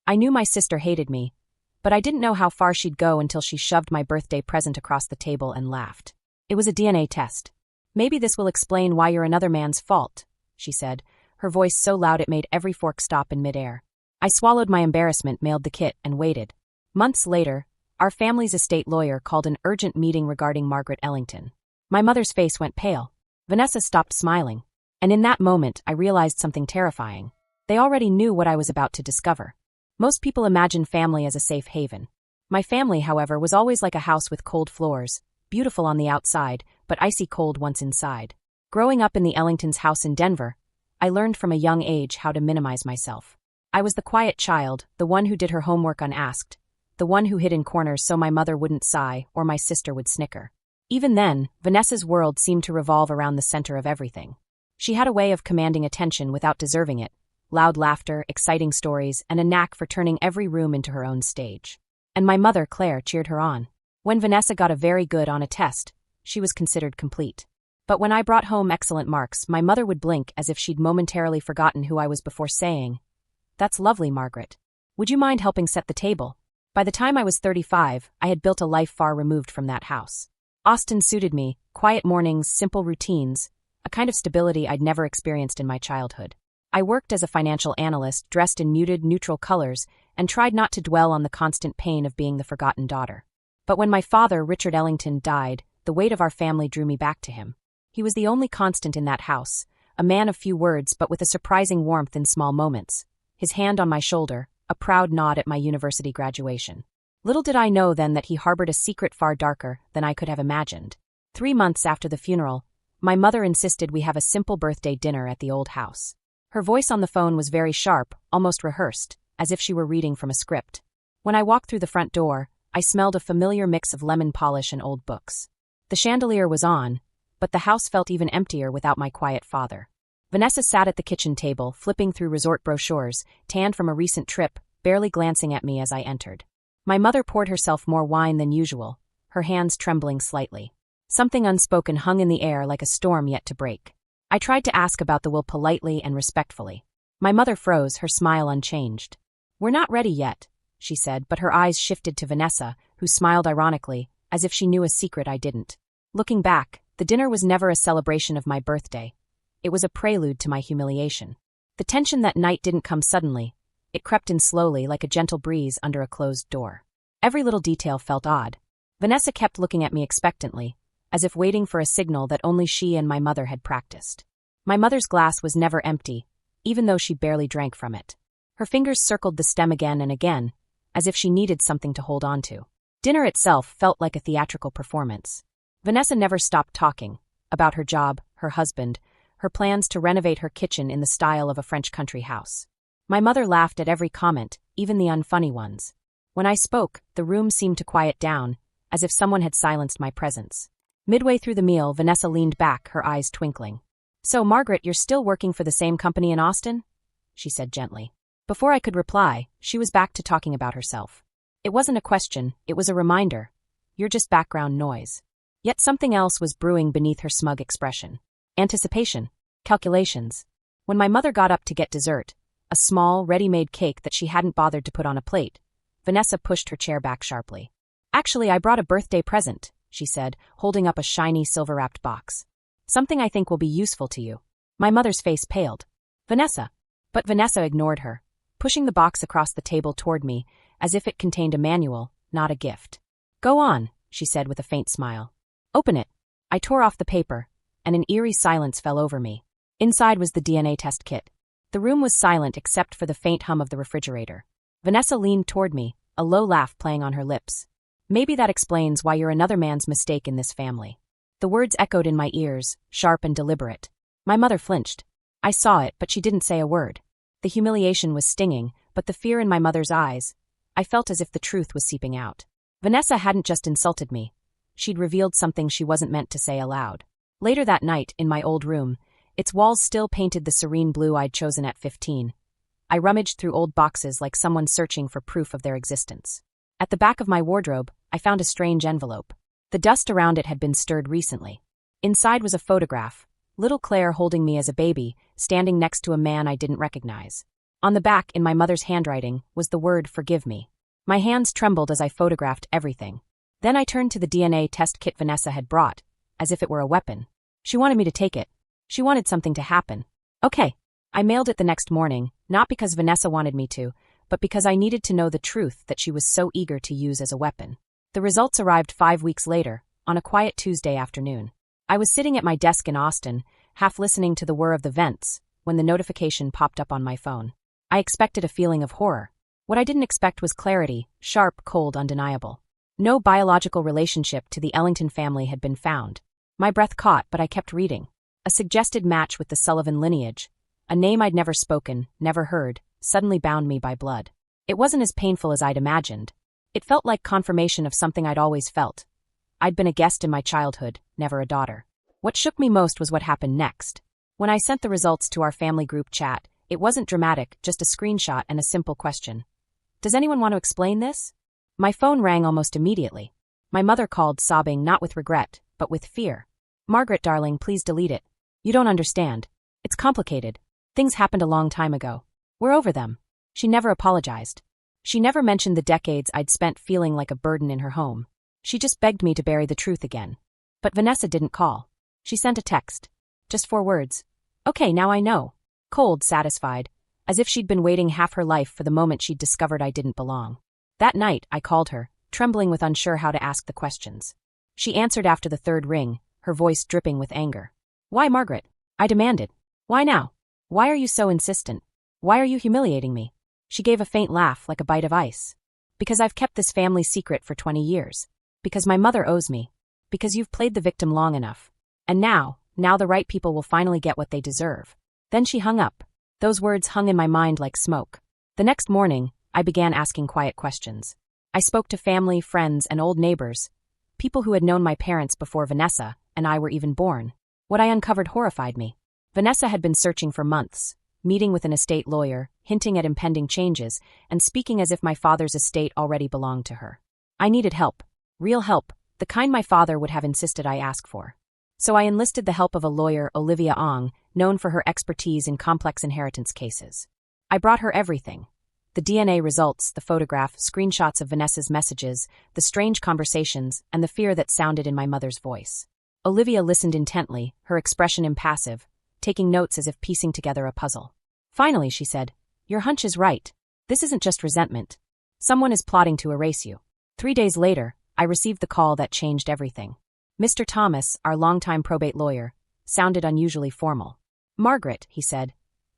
I knew my sister hated me, but I didn't know how far she'd go until she shoved my birthday present across the table and laughed. It was a DNA test. Maybe this will explain why you're another man's fault, she said, her voice so loud it made every fork stop in midair. I swallowed my embarrassment, mailed the kit, and waited. Months later, our family's estate lawyer called an urgent meeting regarding Margaret Ellington. My mother's face went pale. Vanessa stopped smiling. And in that moment, I realized something terrifying. They already knew what I was about to discover. Most people imagine family as a safe haven. My family, however, was always like a house with cold floors, beautiful on the outside, but icy cold once inside. Growing up in the Ellingtons' house in Denver, I learned from a young age how to minimize myself. I was the quiet child, the one who did her homework unasked, the one who hid in corners so my mother wouldn't sigh or my sister would snicker. Even then, Vanessa's world seemed to revolve around the center of everything. She had a way of commanding attention without deserving it, loud laughter, exciting stories, and a knack for turning every room into her own stage. And my mother, Claire, cheered her on. When Vanessa got a very good on a test, she was considered complete. But when I brought home excellent marks, my mother would blink as if she'd momentarily forgotten who I was before saying, "That's lovely, Margaret. Would you mind helping set the table?" By the time I was 35, I had built a life far removed from that house. Austin suited me, quiet mornings, simple routines, a kind of stability I'd never experienced in my childhood. I worked as a financial analyst, dressed in muted, neutral colors, and tried not to dwell on the constant pain of being the forgotten daughter. But when my father, Richard Ellington, died, the weight of our family drew me back to him. He was the only constant in that house, a man of few words but with a surprising warmth in small moments, his hand on my shoulder, a proud nod at my university graduation. Little did I know then that he harbored a secret far darker than I could have imagined. 3 months after the funeral, my mother insisted we have a simple birthday dinner at the old house. Her voice on the phone was very sharp, almost rehearsed, as if she were reading from a script. When I walked through the front door, I smelled a familiar mix of lemon polish and old books. The chandelier was on, but the house felt even emptier without my quiet father. Vanessa sat at the kitchen table, flipping through resort brochures, tanned from a recent trip, barely glancing at me as I entered. My mother poured herself more wine than usual, her hands trembling slightly. Something unspoken hung in the air like a storm yet to break. I tried to ask about the will politely and respectfully. My mother froze, her smile unchanged. "We're not ready yet," she said, but her eyes shifted to Vanessa, who smiled ironically, as if she knew a secret I didn't. Looking back, the dinner was never a celebration of my birthday. It was a prelude to my humiliation. The tension that night didn't come suddenly. It crept in slowly like a gentle breeze under a closed door. Every little detail felt odd. Vanessa kept looking at me expectantly, as if waiting for a signal that only she and my mother had practiced. My mother's glass was never empty, even though she barely drank from it. Her fingers circled the stem again and again, as if she needed something to hold on to. Dinner itself felt like a theatrical performance. Vanessa never stopped talking about her job, her husband, her plans to renovate her kitchen in the style of a French country house. My mother laughed at every comment, even the unfunny ones. When I spoke, the room seemed to quiet down, as if someone had silenced my presence. Midway through the meal, Vanessa leaned back, her eyes twinkling. "So, Margaret, you're still working for the same company in Austin?" she said gently. Before I could reply, she was back to talking about herself. It wasn't a question, it was a reminder. You're just background noise. Yet something else was brewing beneath her smug expression. Anticipation. Calculations. When my mother got up to get dessert, a small, ready-made cake that she hadn't bothered to put on a plate, Vanessa pushed her chair back sharply. "Actually, I brought a birthday present," she said, holding up a shiny silver-wrapped box. "Something I think will be useful to you." My mother's face paled. "Vanessa." But Vanessa ignored her, pushing the box across the table toward me, as if it contained a manual, not a gift. "Go on," she said with a faint smile. "Open it." I tore off the paper, and an eerie silence fell over me. Inside was the DNA test kit. The room was silent except for the faint hum of the refrigerator. Vanessa leaned toward me, a low laugh playing on her lips. "Maybe that explains why you're another man's mistake in this family." The words echoed in my ears, sharp and deliberate. My mother flinched. I saw it, but she didn't say a word. The humiliation was stinging, but the fear in my mother's eyes, I felt as if the truth was seeping out. Vanessa hadn't just insulted me. She'd revealed something she wasn't meant to say aloud. Later that night, in my old room, its walls still painted the serene blue I'd chosen at 15. I rummaged through old boxes like someone searching for proof of their existence. At the back of my wardrobe, I found a strange envelope. The dust around it had been stirred recently. Inside was a photograph, little Claire holding me as a baby, standing next to a man I didn't recognize. On the back, in my mother's handwriting, was the word "forgive me." My hands trembled as I photographed everything. Then I turned to the DNA test kit Vanessa had brought, as if it were a weapon. She wanted me to take it. She wanted something to happen. Okay. I mailed it the next morning, not because Vanessa wanted me to, but because I needed to know the truth that she was so eager to use as a weapon. The results arrived 5 weeks later, on a quiet Tuesday afternoon. I was sitting at my desk in Austin, half listening to the whir of the vents, when the notification popped up on my phone. I expected a feeling of horror. What I didn't expect was clarity, sharp, cold, undeniable. No biological relationship to the Ellington family had been found. My breath caught, but I kept reading. A suggested match with the Sullivan lineage. A name I'd never spoken, never heard, suddenly bound me by blood. It wasn't as painful as I'd imagined. It felt like confirmation of something I'd always felt. I'd been a guest in my childhood, never a daughter. What shook me most was what happened next. When I sent the results to our family group chat, it wasn't dramatic, just a screenshot and a simple question. Does anyone want to explain this? My phone rang almost immediately. My mother called, sobbing, not with regret, but with fear. Margaret, darling, please delete it. You don't understand. It's complicated. Things happened a long time ago. We're over them. She never apologized. She never mentioned the decades I'd spent feeling like a burden in her home. She just begged me to bury the truth again. But Vanessa didn't call. She sent a text. Just 4 words. Okay, now I know. Cold, satisfied, as if she'd been waiting half her life for the moment she'd discovered I didn't belong. That night, I called her, trembling with unsure how to ask the questions. She answered after the 3rd ring, her voice dripping with anger. Why, Margaret? I demanded. Why now? Why are you so insistent? Why are you humiliating me? She gave a faint laugh like a bite of ice. Because I've kept this family secret for 20 years. Because my mother owes me. Because you've played the victim long enough. And now the right people will finally get what they deserve. Then she hung up. Those words hung in my mind like smoke. The next morning, I began asking quiet questions. I spoke to family, friends, and old neighbors. People who had known my parents before Vanessa and I were even born. What I uncovered horrified me. Vanessa had been searching for months, meeting with an estate lawyer, hinting at impending changes, and speaking as if my father's estate already belonged to her. I needed help. Real help, the kind my father would have insisted I ask for. So I enlisted the help of a lawyer, Olivia Ong, known for her expertise in complex inheritance cases. I brought her everything. The DNA results, the photograph, screenshots of Vanessa's messages, the strange conversations, and the fear that sounded in my mother's voice. Olivia listened intently, her expression impassive, taking notes as if piecing together a puzzle. Finally, she said, Your hunch is right. This isn't just resentment. Someone is plotting to erase you. 3 days later, I received the call that changed everything. Mr. Thomas, our longtime probate lawyer, sounded unusually formal. Margaret, he said,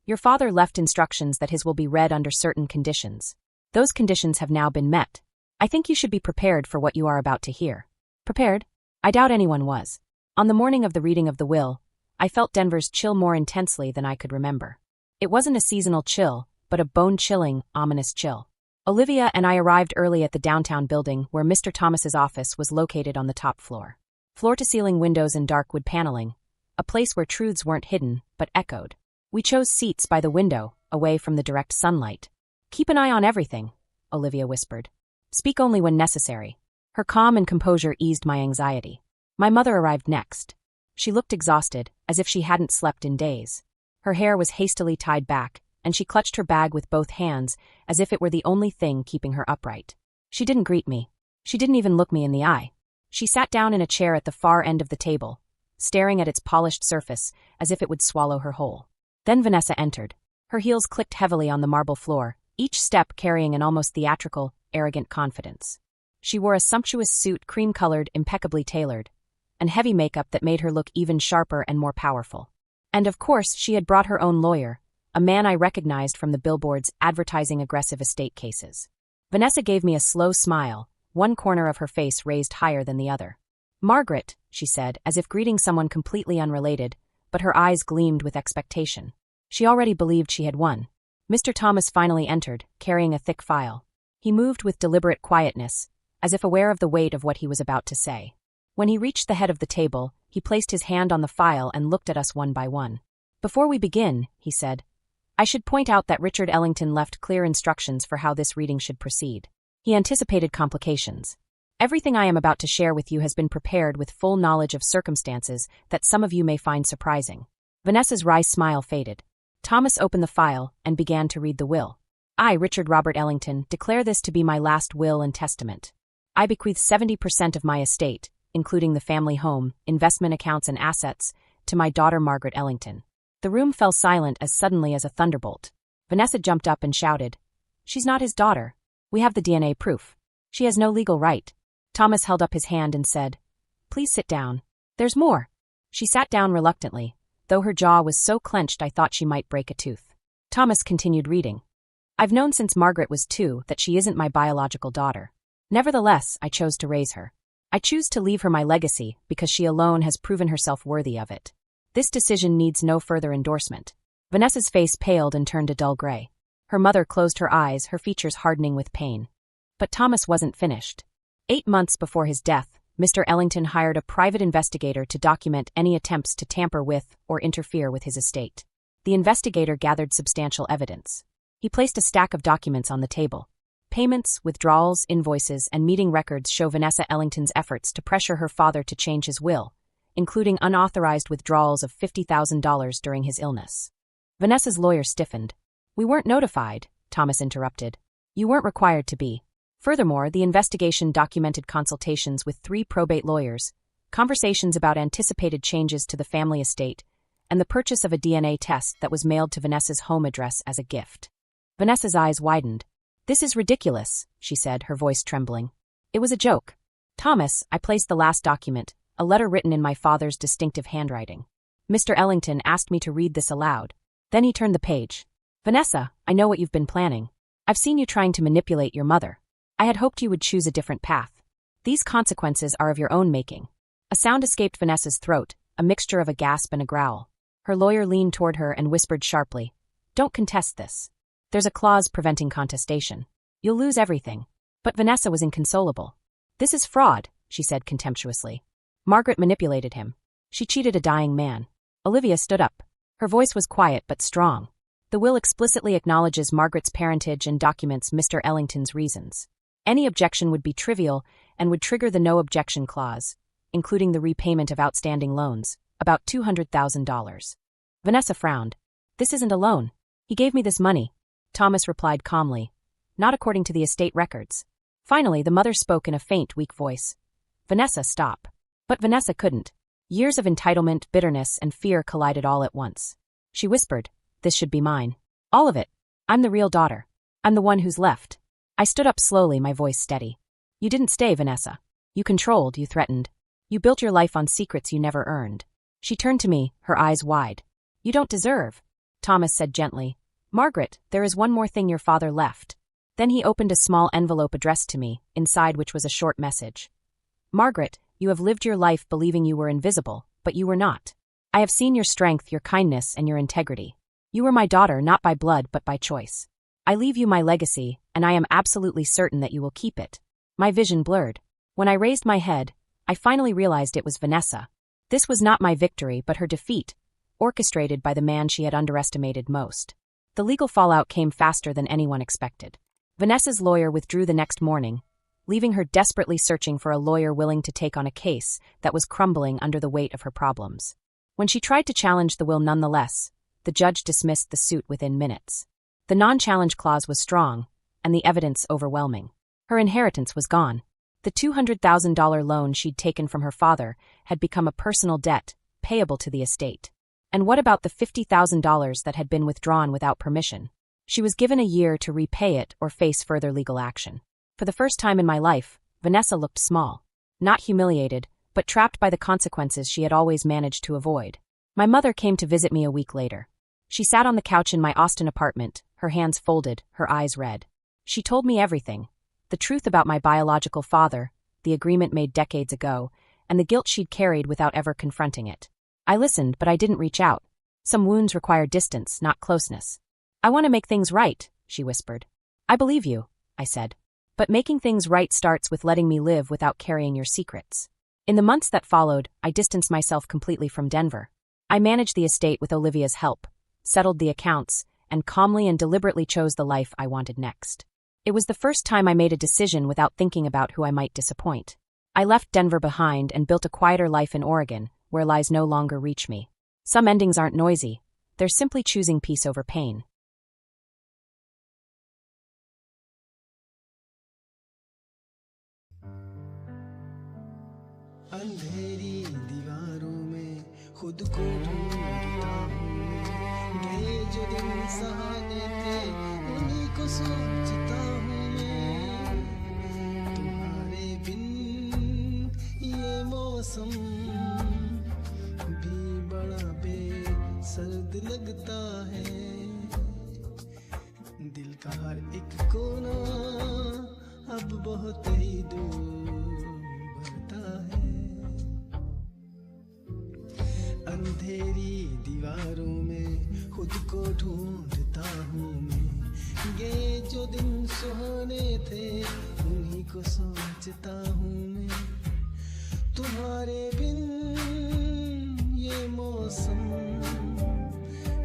your father left instructions that his will be read under certain conditions. Those conditions have now been met. I think you should be prepared for what you are about to hear. Prepared? I doubt anyone was. On the morning of the reading of the will, I felt Denver's chill more intensely than I could remember. It wasn't a seasonal chill, but a bone-chilling, ominous chill. Olivia and I arrived early at the downtown building where Mr. Thomas's office was located on the top floor. Floor-to-ceiling windows and dark wood paneling, a place where truths weren't hidden, but echoed. We chose seats by the window, away from the direct sunlight. Keep an eye on everything, Olivia whispered. Speak only when necessary. Her calm and composure eased my anxiety. My mother arrived next. She looked exhausted, as if she hadn't slept in days. Her hair was hastily tied back, and she clutched her bag with both hands, as if it were the only thing keeping her upright. She didn't greet me. She didn't even look me in the eye. She sat down in a chair at the far end of the table, staring at its polished surface, as if it would swallow her whole. Then Vanessa entered. Her heels clicked heavily on the marble floor, each step carrying an almost theatrical, arrogant confidence. She wore a sumptuous suit, cream-colored, impeccably tailored, and heavy makeup that made her look even sharper and more powerful. And of course, she had brought her own lawyer, a man I recognized from the billboards advertising aggressive estate cases. Vanessa gave me a slow smile, one corner of her face raised higher than the other. Margaret, she said, as if greeting someone completely unrelated, but her eyes gleamed with expectation. She already believed she had won. Mr. Thomas finally entered, carrying a thick file. He moved with deliberate quietness, as if aware of the weight of what he was about to say. When he reached the head of the table, he placed his hand on the file and looked at us one by one. Before we begin, he said, I should point out that Richard Ellington left clear instructions for how this reading should proceed. He anticipated complications. Everything I am about to share with you has been prepared with full knowledge of circumstances that some of you may find surprising. Vanessa's wry smile faded. Thomas opened the file and began to read the will. I, Richard Robert Ellington, declare this to be my last will and testament. I bequeath 70% of my estate, including the family home, investment accounts and assets, to my daughter Margaret Ellington. The room fell silent as suddenly as a thunderbolt. Vanessa jumped up and shouted, "She's not his daughter. We have the DNA proof. She has no legal right." Thomas held up his hand and said, "Please sit down. There's more." She sat down reluctantly, though her jaw was so clenched I thought she might break a tooth. Thomas continued reading. "I've known since Margaret was 2 that she isn't my biological daughter. Nevertheless, I chose to raise her. I choose to leave her my legacy because she alone has proven herself worthy of it. This decision needs no further endorsement." Vanessa's face paled and turned a dull gray. Her mother closed her eyes, her features hardening with pain. But Thomas wasn't finished. 8 months before his death, Mr. Ellington hired a private investigator to document any attempts to tamper with or interfere with his estate. The investigator gathered substantial evidence. He placed a stack of documents on the table. Payments, withdrawals, invoices, and meeting records show Vanessa Ellington's efforts to pressure her father to change his will, including unauthorized withdrawals of $50,000 during his illness. Vanessa's lawyer stiffened. "We weren't notified," Thomas interrupted. "You weren't required to be. Furthermore, the investigation documented consultations with 3 probate lawyers, conversations about anticipated changes to the family estate, and the purchase of a DNA test that was mailed to Vanessa's home address as a gift." Vanessa's eyes widened. "This is ridiculous," she said, her voice trembling. "It was a joke. Thomas, I placed the last document, a letter written in my father's distinctive handwriting. Mr. Ellington asked me to read this aloud. Then he turned the page. Vanessa, I know what you've been planning. I've seen you trying to manipulate your mother. I had hoped you would choose a different path. These consequences are of your own making." A sound escaped Vanessa's throat, a mixture of a gasp and a growl. Her lawyer leaned toward her and whispered sharply, "Don't contest this. There's a clause preventing contestation. You'll lose everything." But Vanessa was inconsolable. "This is fraud," she said contemptuously. "Margaret manipulated him. She cheated a dying man." Olivia stood up. Her voice was quiet but strong. "The will explicitly acknowledges Margaret's parentage and documents Mr. Ellington's reasons. Any objection would be trivial and would trigger the no objection clause, including the repayment of outstanding loans, about $200,000. Vanessa frowned. "This isn't a loan. He gave me this money," Thomas replied calmly. "Not according to the estate records." Finally, the mother spoke in a faint, weak voice. "Vanessa, stop." But Vanessa couldn't. Years of entitlement, bitterness, and fear collided all at once. She whispered, "This should be mine. All of it. I'm the real daughter. I'm the one who's left." I stood up slowly, my voice steady. "You didn't stay, Vanessa. You controlled, you threatened. You built your life on secrets you never earned." She turned to me, her eyes wide. "You don't deserve," Thomas said gently. "Margaret, there is one more thing your father left." Then he opened a small envelope addressed to me, inside which was a short message. "Margaret, you have lived your life believing you were invisible, but you were not. I have seen your strength, your kindness, and your integrity. You were my daughter not by blood but by choice. I leave you my legacy, and I am absolutely certain that you will keep it." My vision blurred. When I raised my head, I finally realized it was Vanessa. This was not my victory but her defeat, orchestrated by the man she had underestimated most. The legal fallout came faster than anyone expected. Vanessa's lawyer withdrew the next morning, leaving her desperately searching for a lawyer willing to take on a case that was crumbling under the weight of her problems. When she tried to challenge the will nonetheless, the judge dismissed the suit within minutes. The non-challenge clause was strong, and the evidence overwhelming. Her inheritance was gone. The $200,000 loan she'd taken from her father had become a personal debt, payable to the estate. And what about the $50,000 that had been withdrawn without permission? She was given a year to repay it or face further legal action. For the first time in my life, Vanessa looked small. Not humiliated, but trapped by the consequences she had always managed to avoid. My mother came to visit me a week later. She sat on the couch in my Austin apartment, her hands folded, her eyes red. She told me everything. The truth about my biological father, the agreement made decades ago, and the guilt she'd carried without ever confronting it. I listened, but I didn't reach out. Some wounds require distance, not closeness. "I want to make things right," she whispered. "I believe you," I said. "But making things right starts with letting me live without carrying your secrets." In the months that followed, I distanced myself completely from Denver. I managed the estate with Olivia's help, settled the accounts, and calmly and deliberately chose the life I wanted next. It was the first time I made a decision without thinking about who I might disappoint. I left Denver behind and built a quieter life in Oregon, where lies no longer reach me. Some endings aren't noisy. They're They're simply choosing peace over pain. अंधेरी दीवारों में खुद को ढूंढता हूँ गए जो दिन सहाने थे उन्हीं को सोचता हूँ मैं तुम्हारे बिन ये मौसम भी बड़ा बेसर्द लगता है दिल का हर एक कोना अब बहुत ही दूर भरता है अंधेरी दीवारों में खुद को ढूंढता हूँ मैं ये जो दिन सुहाने थे उन्हीं को सोचता हूँ मैं तुम्हारे बिन ये मौसम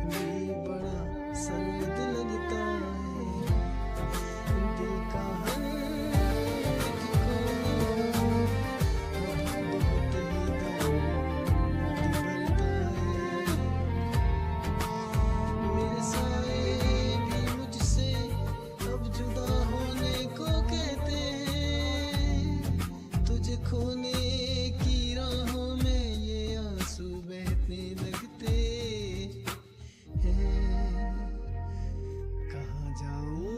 भी बड़ा सर्द लगता है दिल का हर एक कोना बहुत ही दर्द भरता है मेरे साए भी मुझसे अब जुदा होने को कहते हैं तुझे खोने की राहों में ये आंसू बहने लगते हैं कहाँ जाऊं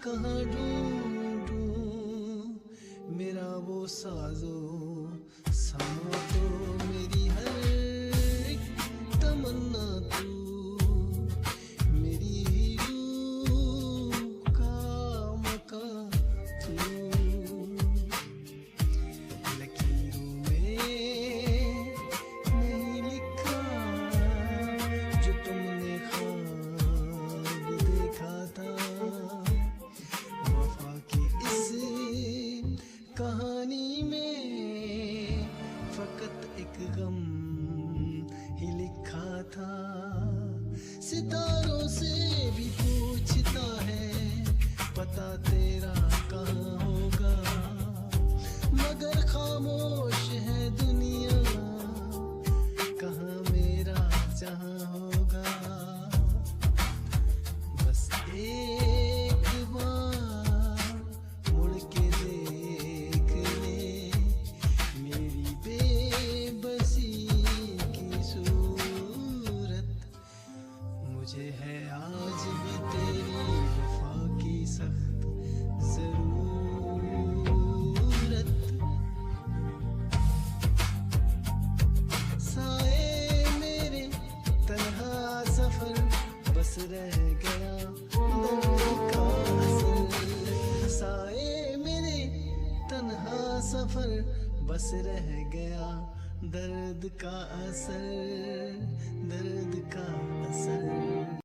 कहाँ ढूंढूं मेरा वो साजो सामा तो मेरी हर एक तमन्ना तू मेरी रूह का मका तू लकीरों में नहीं लिखा जो तुमने ख्वाब देखा था वफा की इस कहानी में फकत एक गम ही लिखा था सितारों से भी पूछता है पता तेरा कहाँ होगा मगर खामोश है दुनिया कहाँ मेरा जहाँ होगा बस एक बार मुड़ के देख ले मेरी बेबसी की सूरत मुझे है आज भी तेरी वफा की सख्त जरूरत साए मेरे तन्हा सफर बस रह गया दर्द का असर साए मेरे तन्हा सफर बस रह गया दर्द का असर